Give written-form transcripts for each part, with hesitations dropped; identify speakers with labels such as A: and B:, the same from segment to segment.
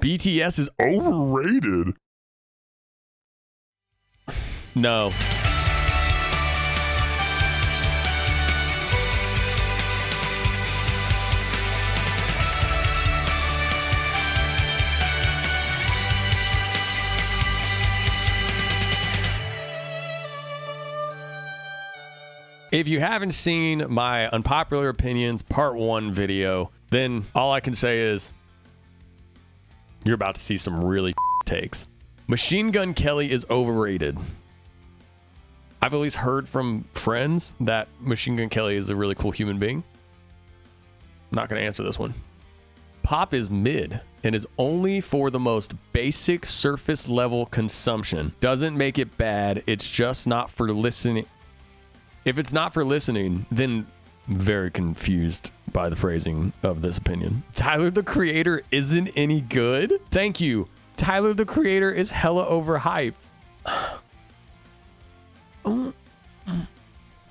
A: BTS is overrated. No. If you haven't seen my Unpopular Opinions Part 1 video, then all I can say is you're about to see some really takes. Machine Gun Kelly is overrated. I've at least heard from friends that Machine Gun Kelly is a really cool human being. I'm not going to answer this one. Pop is mid and is only for the most basic surface level consumption. Doesn't make it bad. It's just not for listening. If it's not for listening, then very confused by the phrasing of this opinion. Tyler, the Creator, isn't any good? Thank you. Tyler, the Creator is hella overhyped.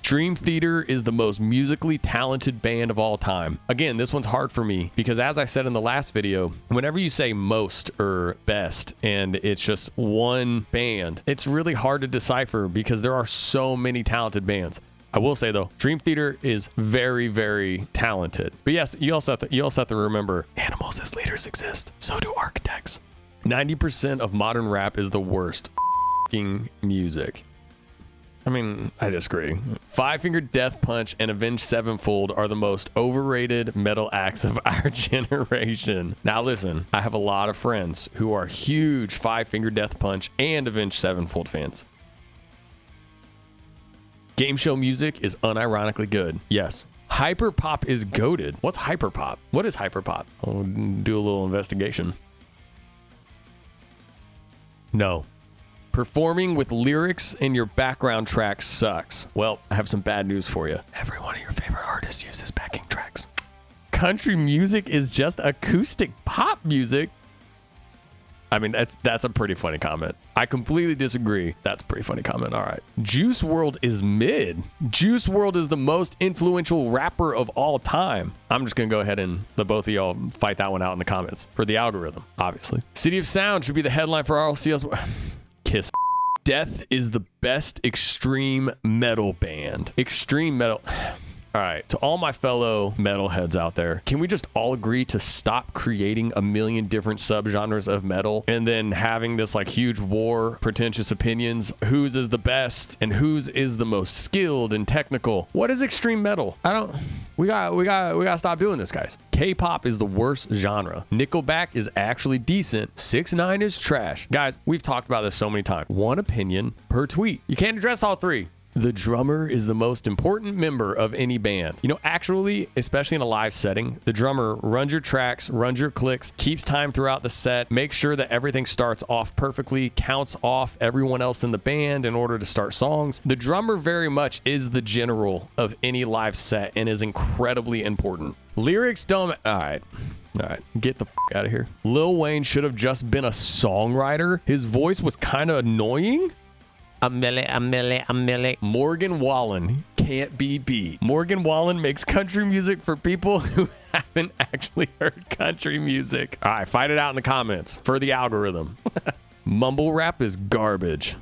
A: Dream Theater is the most musically talented band of all time. Again, this one's hard for me because as I said in the last video, whenever you say most or best and it's just one band, it's really hard to decipher because there are so many talented bands. I will say though, Dream Theater is very, very talented. But yes, you also have to remember animals as leaders exist. So do architects. 90% of modern rap is the worst music. I mean, I disagree. Five Finger Death Punch and Avenged Sevenfold are the most overrated metal acts of our generation. Now listen, I have a lot of friends who are huge Five Finger Death Punch and Avenged Sevenfold fans. Game show music is unironically good. Yes. Hyperpop is goated. What's hyperpop? What is hyperpop? I'll do a little investigation. No. Performing with lyrics in your background track sucks. Well, I have some bad news for you. Every one of your favorite artists uses backing tracks. Country music is just acoustic pop music. I mean, that's a pretty funny comment. I completely disagree. That's a pretty funny comment. All right. Juice WRLD is mid. Juice WRLD is the most influential rapper of all time. I'm just going to go ahead and let both of y'all fight that one out in the comments for the algorithm, obviously. City of Sound should be the headline for RLCS. Kiss. Death is the best extreme metal band. Extreme metal. All right, to all my fellow metalheads out there, can we just all agree to stop creating a million different subgenres of metal and then having this like huge war, pretentious opinions, whose is the best and whose is the most skilled and technical? What is extreme metal? We gotta stop doing this, guys. K-pop is the worst genre. Nickelback is actually decent. 6ix9ine is trash. Guys, we've talked about this so many times. One opinion per tweet. You can't address all three. The drummer is the most important member of any band. You know, actually, especially in a live setting, the drummer runs your tracks, runs your clicks, keeps time throughout the set, makes sure that everything starts off perfectly, counts off everyone else in the band in order to start songs. The drummer very much is the general of any live set and is incredibly important. Lyrics don't... All right, get the out of here. Lil Wayne should have just been a songwriter. His voice was kind of annoying. A milli. Morgan Wallen can't be beat. Morgan Wallen makes country music for people who haven't actually heard country music. All right, fight it out in the comments for the algorithm. Mumble rap is garbage.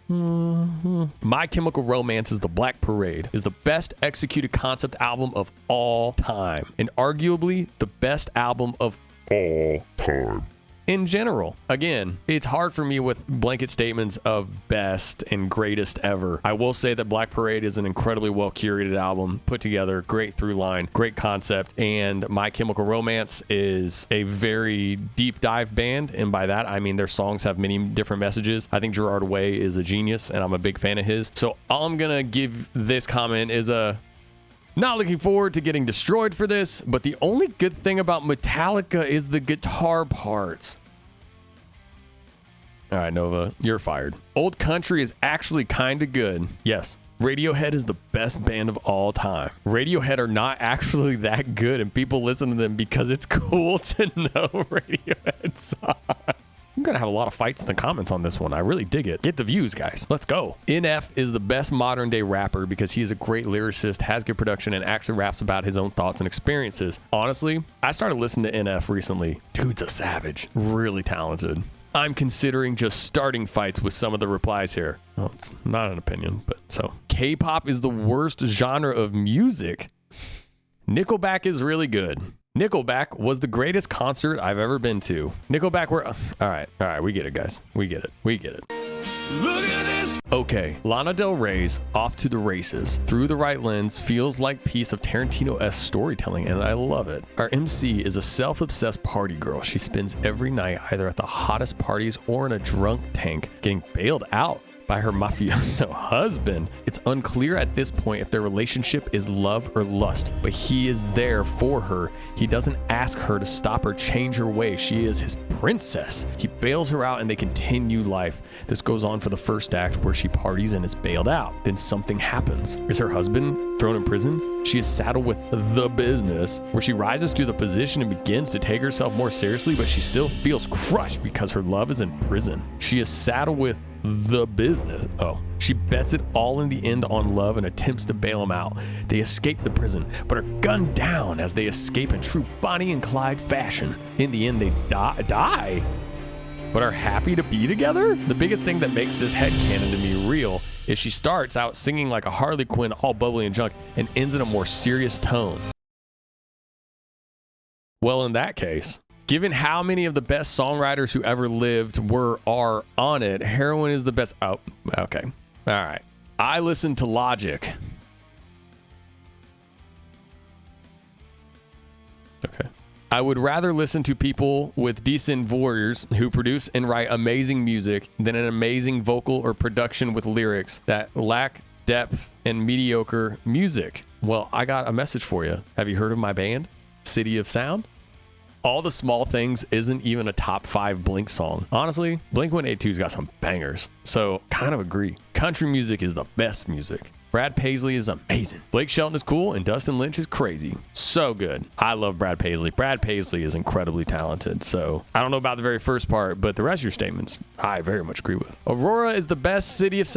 A: My Chemical Romance is the Black Parade is the best executed concept album of all time and arguably the best album of all time. In general, again, it's hard for me with blanket statements of best and greatest ever. I will say that Black Parade is an incredibly well curated album, put together, great through line, great concept, and My Chemical Romance is a very deep dive band, and by that I mean their songs have many different messages. I think Gerard Way is a genius, and I'm a big fan of his. So all I'm gonna give this comment is not looking forward to getting destroyed for this, but the only good thing about Metallica is the guitar parts. All right, Nova, you're fired. Old country is actually kind of good. Yes, Radiohead is the best band of all time. Radiohead are not actually that good, and people listen to them because it's cool to know Radiohead sucks. I'm gonna have a lot of fights in the comments on this one. I really dig it. Get the views, guys. Let's go. NF is the best modern day rapper because he is a great lyricist, has good production, and actually raps about his own thoughts and experiences. Honestly, I started listening to NF recently. Dude's a savage. Really talented. I'm considering just starting fights with some of the replies here. Well, it's not an opinion, but so. K-pop is the worst genre of music. Nickelback is really good. Nickelback was the greatest concert I've ever been to. Nickelback were... all right, we get it, guys. We get it. Look at this! Okay, Lana Del Rey's Off to the Races, Through the Right Lens, feels like piece of Tarantino-esque storytelling, and I love it. Our MC is a self-obsessed party girl. She spends every night either at the hottest parties or in a drunk tank, getting bailed out by her mafioso husband. It's unclear at this point if their relationship is love or lust, but he is there for her. He doesn't ask her to stop or change her way. She is his princess. He bails her out and they continue life. This goes on for the first act where she parties and is bailed out. Then something happens. Is her husband thrown in prison? She is saddled with the business, where she rises to the position and begins to take herself more seriously, but she still feels crushed because her love is in prison. She is saddled with the business. She bets it all in the end on love and attempts to bail him out. They escape the prison, but are gunned down as they escape in true Bonnie and Clyde fashion. In the end, they die, but are happy to be together? The biggest thing that makes this headcanon to me real is she starts out singing like a Harley Quinn, all bubbly and drunk, and ends in a more serious tone. Well, in that case, given how many of the best songwriters who ever lived are on it, Heroin is the best. Oh, okay. All right. I listen to Logic. Okay. I would rather listen to people with decent voices who produce and write amazing music than an amazing vocal or production with lyrics that lack depth and mediocre music. Well, I got a message for you. Have you heard of my band, City of Sound? All the Small Things isn't even a top 5 Blink song. Honestly, Blink-182's got some bangers, so kind of agree. Country music is the best music. Brad Paisley is amazing. Blake Shelton is cool, and Dustin Lynch is crazy. So good. I love Brad Paisley. Brad Paisley is incredibly talented, so I don't know about the very first part, but the rest of your statements, I very much agree with. Aurora is the best city of...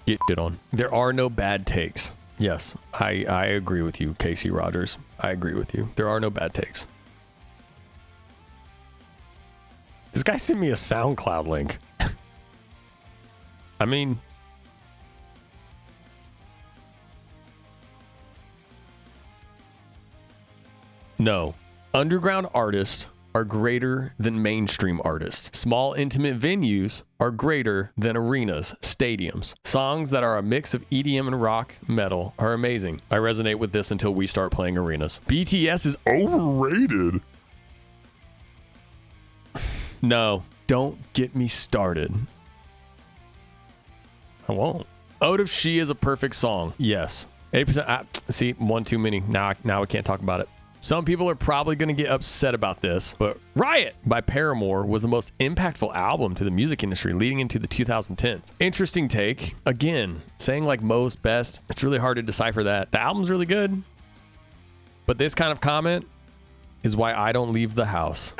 A: Get shit on. There are no bad takes. Yes, I agree with you, Casey Rogers. I agree with you. There are no bad takes. This guy sent me a SoundCloud link. I mean... No. Underground artists are greater than mainstream artists. Small, intimate venues are greater than arenas, stadiums. Songs that are a mix of EDM and rock metal are amazing. I resonate with this until we start playing arenas. BTS is overrated. No, don't get me started. I won't. Ode of She is a perfect song. Yes. 80%. See, one too many. Now I can't talk about it. Some people are probably going to get upset about this, but Riot by Paramore was the most impactful album to the music industry leading into the 2010s. Interesting take. Again, saying like most, best, it's really hard to decipher that. The album's really good, but this kind of comment is why I don't leave the house.